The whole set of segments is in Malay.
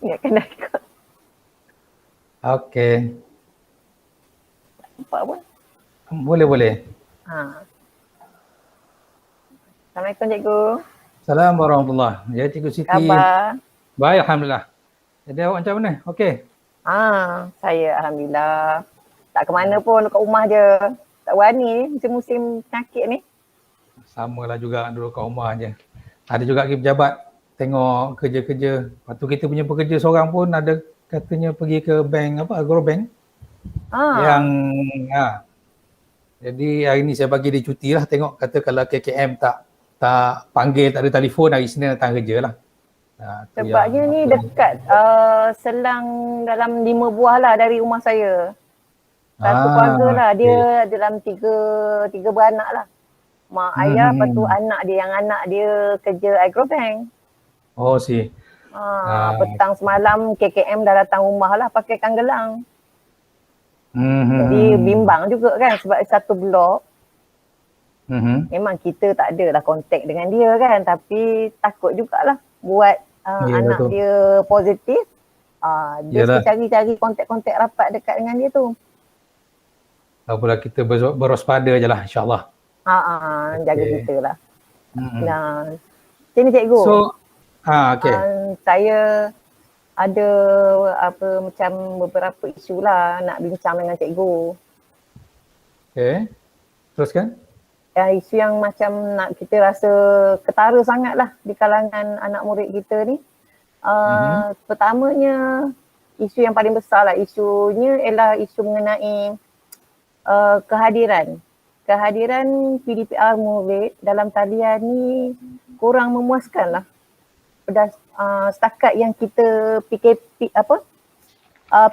Ingatkan dah ikut. Okey. Nampak pun. Boleh. Ha. Assalamualaikum cikgu. Assalamualaikum warahmatullahi. Ya Cikgu Siti. Khabar? Baik, alhamdulillah. Jadi awak macam mana? Okey. Saya alhamdulillah. Tak ke mana pun, kat rumah je. Tak berani musim-musim penyakit ni. Samalah juga dulu kat rumah je. Ada juga pergi pejabat tengok kerja-kerja. Lepas tu kita punya pekerja seorang pun ada katanya pergi ke bank Agrobank. Yang jadi hari ni saya bagi dia cuti lah, tengok kata kalau KKM tak panggil, tak ada telefon, hari Isnin datang kerja lah. Sebabnya ni dekat selang dalam 5 buah lah dari rumah saya. Satu keluarga lah, dia dalam tiga beranak lah. Mak ayah, lepas tu anak dia kerja Agrobank. Oh si. Petang semalam KKM dah datang rumah lah pakai gelang. Jadi bimbang juga kan sebab satu blok. Memang kita tak ada lah kontak dengan dia kan, tapi takut jugalah buat anak betul. Dia positif. Dia cari kontak-kontak rapat dekat dengan dia tu. Apalah kita berwaspada je lah insyaAllah. Jaga kita lah. Nah, sini cikgu. So, saya ada macam beberapa isu lah nak bincang dengan cikgu. Okay, teruskan. Isu yang macam nak kita rasa ketara sangat lah di kalangan anak murid kita ni. Pertamanya, isu yang paling besar lah, isunya ialah isu mengenai kehadiran PDPR murid dalam talian ni kurang memuaskan lah. Setakat yang kita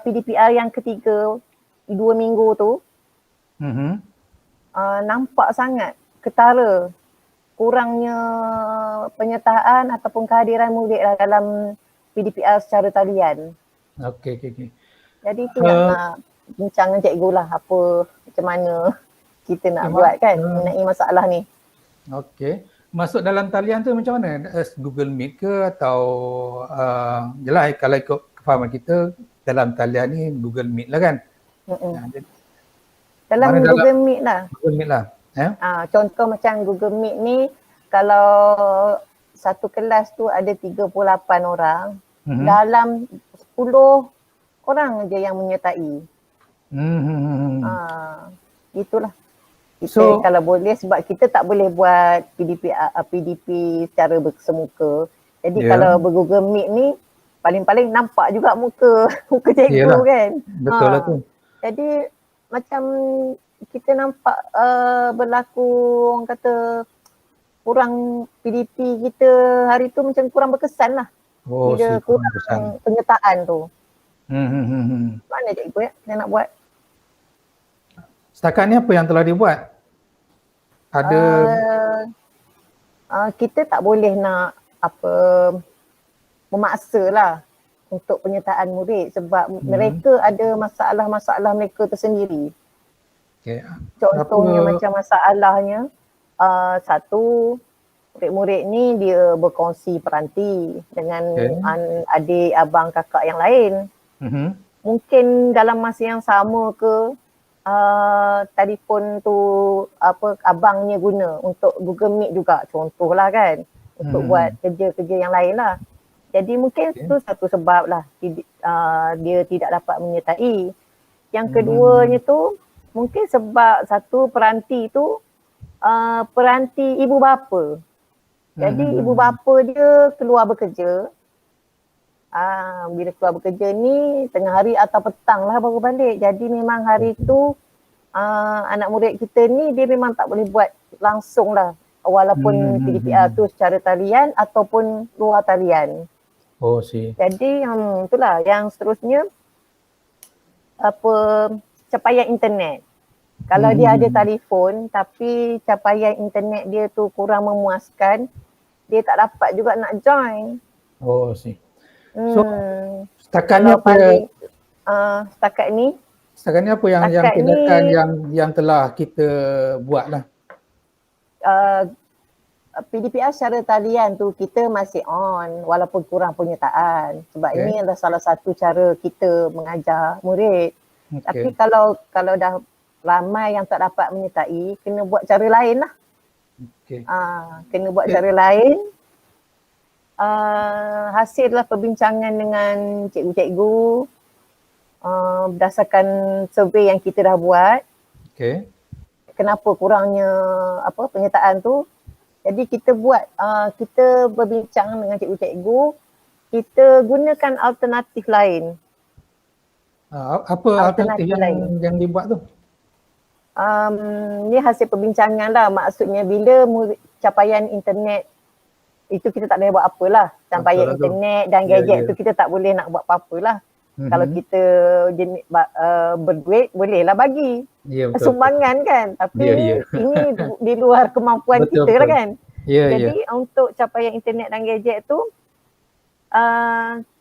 PDPR yang ketiga 2 minggu tu nampak sangat ketara kurangnya penyertaan ataupun kehadiran murid lah dalam PDPR secara talian. Okey. Jadi tu nak bincang dengan cikgu lah macam mana kita nak buat kan mengenai masalah ni. Okey. Masuk dalam talian tu macam mana? Google Meet ke atau jelah kalau ikut kefahaman kita dalam talian ni Google Meet lah kan? Dalam Google Meet lah. Google Meet lah. Contoh macam Google Meet ni kalau satu kelas tu ada 38 orang, dalam 10 orang je yang menyertai. Itulah. Kita kalau boleh, sebab kita tak boleh buat PDP secara bersemuka. Jadi kalau ber-Google Meet ni paling-paling nampak juga muka cikgu kan. Betul lah tu. Jadi macam kita nampak berlaku orang kata kurang PDP kita hari tu macam kurang berkesan lah. Bila kurang penyertaan tu. Mana cikgu dia nak buat? Setakat ni apa yang telah dibuat? Ada kita tak boleh nak memaksa lah untuk penyertaan murid sebab mereka ada masalah-masalah mereka tersendiri. Contohnya macam masalahnya satu, murid-murid ni dia berkongsi peranti dengan adik, abang, kakak yang lain. Mungkin dalam masa yang sama ke telefon tu abangnya guna untuk Google Meet juga contohlah kan, untuk buat kerja-kerja yang lain lah. Jadi mungkin itu satu sebab lah dia tidak dapat menyertai. Yang keduanya tu mungkin sebab satu peranti tu peranti ibu bapa. Jadi ibu bapa dia keluar bekerja. Bila keluar bekerja ni tengah hari atau petang lah baru balik. Jadi memang hari tu anak murid kita ni dia memang tak boleh buat langsung lah walaupun PDPR tu secara talian ataupun luar talian. Jadi itulah yang seterusnya capaian internet. Kalau dia ada telefon tapi capaian internet dia tu kurang memuaskan, dia tak dapat juga nak join. So setakat ni apa yang tindakan yang telah kita buat lah? PDPR secara talian tu kita masih on walaupun kurang penyertaan sebab ini adalah salah satu cara kita mengajar murid. Tapi kalau dah ramai yang tak dapat menyertai, kena buat cara lain lah. Kena buat cara lain. Hasillah perbincangan dengan cikgu-cikgu berdasarkan survey yang kita dah buat. Kenapa kurangnya penyertaan tu? Jadi kita kita berbincang dengan cikgu-cikgu, kita gunakan alternatif lain. Apa alternatif yang dibuat tu? Ni hasil perbincangan lah. Maksudnya bila capaian internet itu kita tak boleh buat apalah. Capaian internet dan gadget tu kita tak boleh nak buat apa-apa lah. Kalau kita berduit bolehlah bagi sumbangan kan. Tapi ini di luar kemampuan kita lah kan. Jadi untuk capaian internet dan gadget tu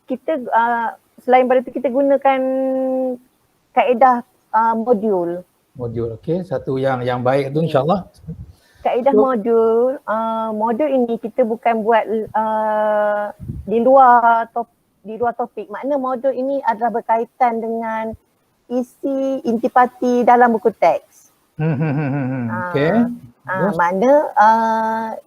kita selain pada itu kita gunakan kaedah modul. Satu yang baik tu insyaAllah. Kaedah modul, modul ini kita bukan buat di luar topik. Makna modul ini adalah berkaitan dengan isi intipati dalam buku teks. Makna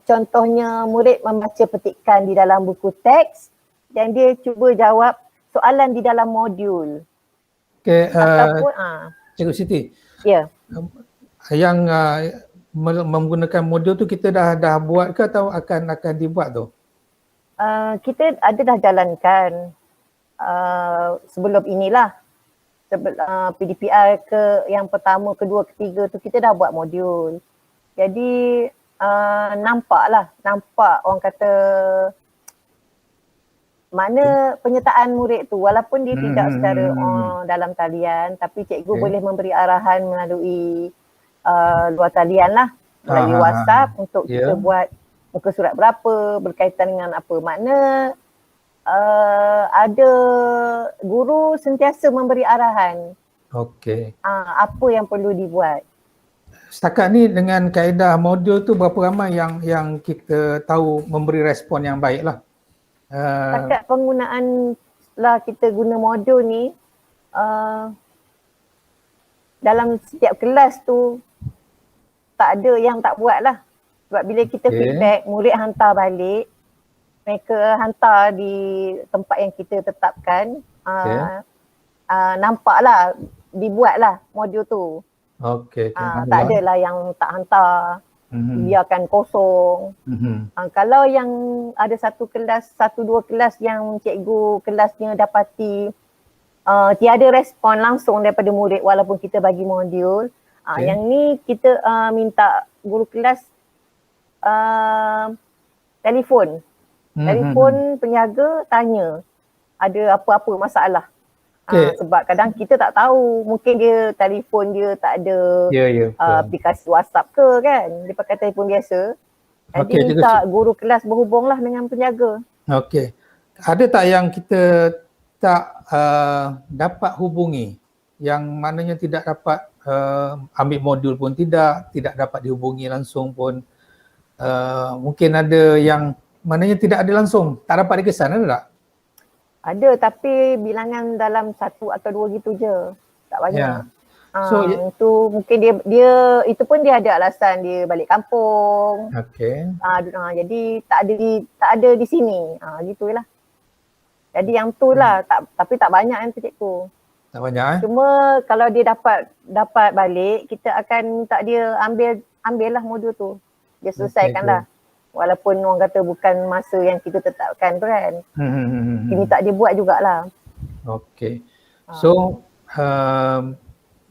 contohnya murid membaca petikan di dalam buku teks dan dia cuba jawab soalan di dalam modul. Ataupun Cikgu Siti. Yang menggunakan modul tu kita dah buat ke atau akan dibuat tu? Kita ada dah jalankan sebelum inilah. PDPR yang pertama, kedua, ketiga tu kita dah buat modul. Jadi nampak orang kata mana penyertaan murid tu walaupun dia tidak secara dalam talian tapi cikgu boleh memberi arahan melalui luar talian lah, melalui WhatsApp untuk kita buat muka surat berapa, berkaitan dengan apa. Makna ada guru sentiasa memberi arahan. Apa yang perlu dibuat. Setakat ni dengan kaedah modul tu berapa ramai yang kita tahu memberi respon yang baik lah? Setakat penggunaan lah kita guna modul ni dalam setiap kelas tu tak ada yang tak buat lah. Sebab bila kita feedback, murid hantar balik, mereka hantar di tempat yang kita tetapkan, nampaklah dibuatlah modul tu. Tak adalah yang tak hantar, biarkan kosong. Kalau yang ada satu dua kelas yang cikgu kelasnya dapati tiada respon langsung daripada murid walaupun kita bagi modul, yang ni kita minta guru kelas telefon penjaga, tanya ada apa-apa masalah. Sebab kadang kita tak tahu, mungkin dia telefon dia tak ada aplikasi WhatsApp ke kan, dia pakai telefon biasa. Jadi minta guru kelas berhubunglah dengan penjaga. Ada tak yang kita tak dapat hubungi, yang maknanya tidak dapat ambil modul pun tidak dapat dihubungi langsung pun? Mungkin ada yang maknanya tidak ada langsung, tak dapat dikesan, ada tak? Ada, tapi bilangan dalam 1 atau 2 gitu je, tak banyak. Itu mungkin dia itu pun dia ada alasan, dia balik kampung. Jadi tak ada di sini. Gitulah. Jadi yang tu lah, tapi tak banyak yang tu cikgu. Tak banyak Cuma kalau dia dapat balik, kita akan minta dia ambil lah modul tu. Dia selesaikanlah. Walaupun orang kata bukan masa yang kita tetapkan tu kan. Kita minta dia buat jugalah. So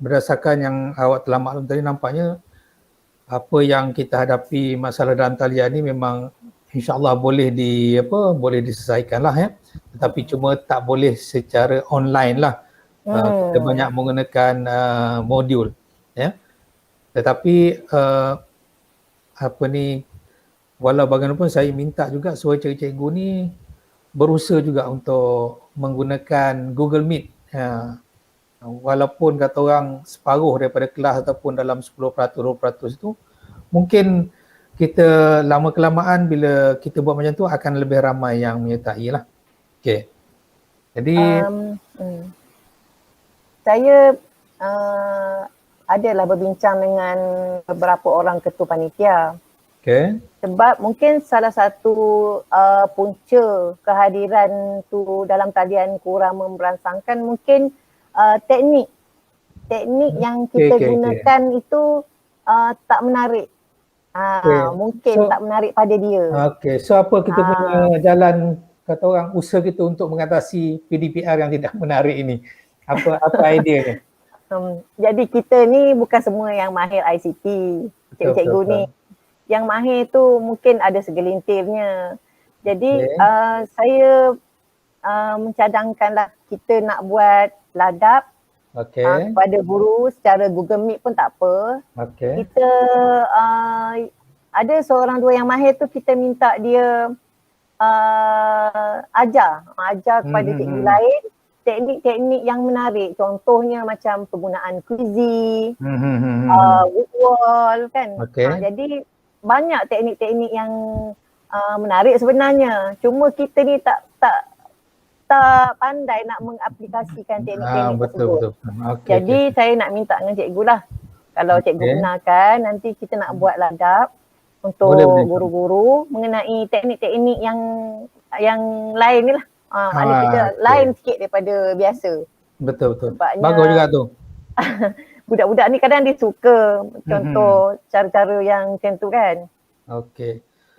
berdasarkan yang awak telah maklum tadi, nampaknya apa yang kita hadapi masalah dalam talian ni memang insyaAllah boleh diselesaikan lah ya. Tetapi cuma tak boleh secara online lah. Kita banyak menggunakan modul ya. Tetapi walau bagaimanapun saya minta juga supaya cikgu-cikgu ni berusaha juga untuk menggunakan Google Meet. Walaupun kata orang separuh daripada kelas ataupun dalam 10%, 20% itu mungkin kita lama kelamaan bila kita buat macam tu akan lebih ramai yang menyertai lah. Okay. Jadi saya adalah berbincang dengan beberapa orang ketua panitia. okay. Sebab mungkin salah satu punca kehadiran tu dalam talian kurang merangsangkan mungkin teknik yang kita gunakan itu tak menarik. Mungkin tak menarik pada dia. Okay, so apa kita punya jalan, kata orang, usaha kita untuk mengatasi PDPR yang tidak menarik ini? Apa idea ni? Jadi kita ni bukan semua yang mahir ICT, cikgu ni. Yang mahir tu mungkin ada segelintirnya. Jadi saya mencadangkanlah kita nak buat ladap kepada guru secara Google Meet pun tak apa. Kita ada seorang dua yang mahir tu kita minta dia ajar kepada cikgu lain teknik-teknik yang menarik. Contohnya macam penggunaan quizy, woodwall kan. Jadi banyak teknik-teknik yang menarik sebenarnya. Cuma kita ni tak pandai nak mengaplikasikan teknik-teknik tersebut. Jadi saya nak minta dengan cikgu lah. Kalau cikgu benarkan, nanti kita nak buat ladap untuk guru-guru mengenai teknik-teknik yang lain ni lah. Maknanya kita lain sikit daripada biasa. Betul. Bagus juga tu. Budak-budak ni kadang dia suka contoh cara-cara yang macam tu kan.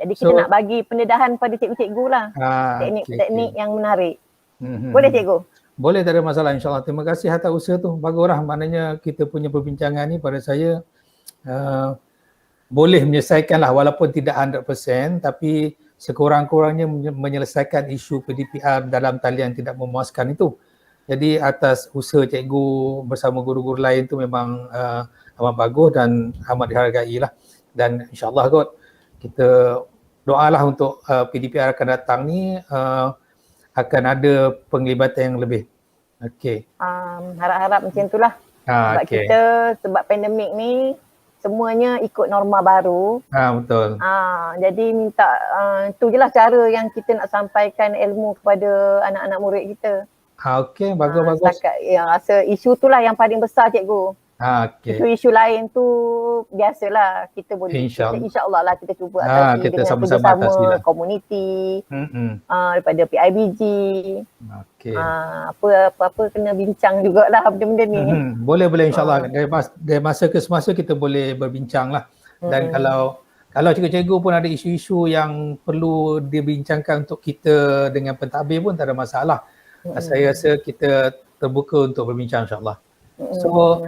Jadi kita nak bagi pendedahan pada cikgu-cikgu lah. Teknik-teknik yang menarik. Boleh cikgu? Boleh, tak ada masalah, insyaAllah. Terima kasih atas usaha tu. Baguslah, maknanya kita punya perbincangan ni pada saya boleh menyelesaikan lah, walaupun tidak 100%, tapi sekurang-kurangnya menyelesaikan isu PDPR dalam talian tidak memuaskan itu. Jadi atas usaha cikgu bersama guru-guru lain tu memang amat bagus dan amat dihargai lah. Dan insyaAllah kot kita doalah untuk PDPR akan datang ni akan ada penglibatan yang lebih. Harap-harap macam itulah. Sebab kita, sebab pandemik ni semuanya ikut norma baru. Betul. Jadi minta tu je lah cara yang kita nak sampaikan ilmu kepada anak-anak murid kita. Bagus. Yang rasa isu tu lah yang paling besar cikgu. Isu-isu lain tu biasalah kita boleh. InsyaAllah lah kita cuba atasi kita dengan kerjasama komuniti, daripada PIBG. Apa kena bincang jugalah benda-benda ni. Boleh insyaAllah. Dari masa ke semasa kita boleh berbincang lah. Dan kalau cikgu-cikgu pun ada isu-isu yang perlu dibincangkan untuk kita dengan pentadbir pun tak ada masalah. Saya rasa kita terbuka untuk berbincang insyaAllah. So,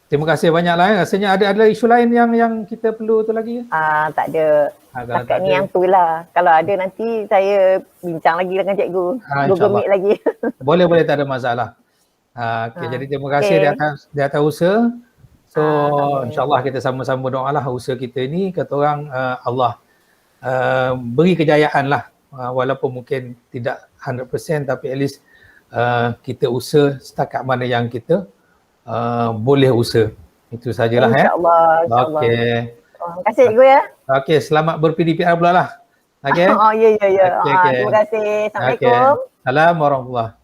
terima kasih banyaklah. Rasanya ada isu lain yang kita perlu tu lagi? Tak ada. Setakat ni yang tu lah. Kalau ada nanti saya bincang lagi dengan cikgu. Google Meet lagi. Boleh, tak ada masalah. Jadi terima kasih di atas usaha. So insyaAllah kita sama-sama doa lah usaha kita ni, kata orang Allah beri kejayaan lah. Walaupun mungkin tidak 100% tapi at least kita usaha setakat mana yang kita boleh usaha. Itu sajalah. InsyaAllah. Terima kasih cikgu ya. Selamat ber-PDPR pula lah. Ya. Terima kasih. Assalamualaikum. Assalamualaikum warahmatullahi wabarakatuh.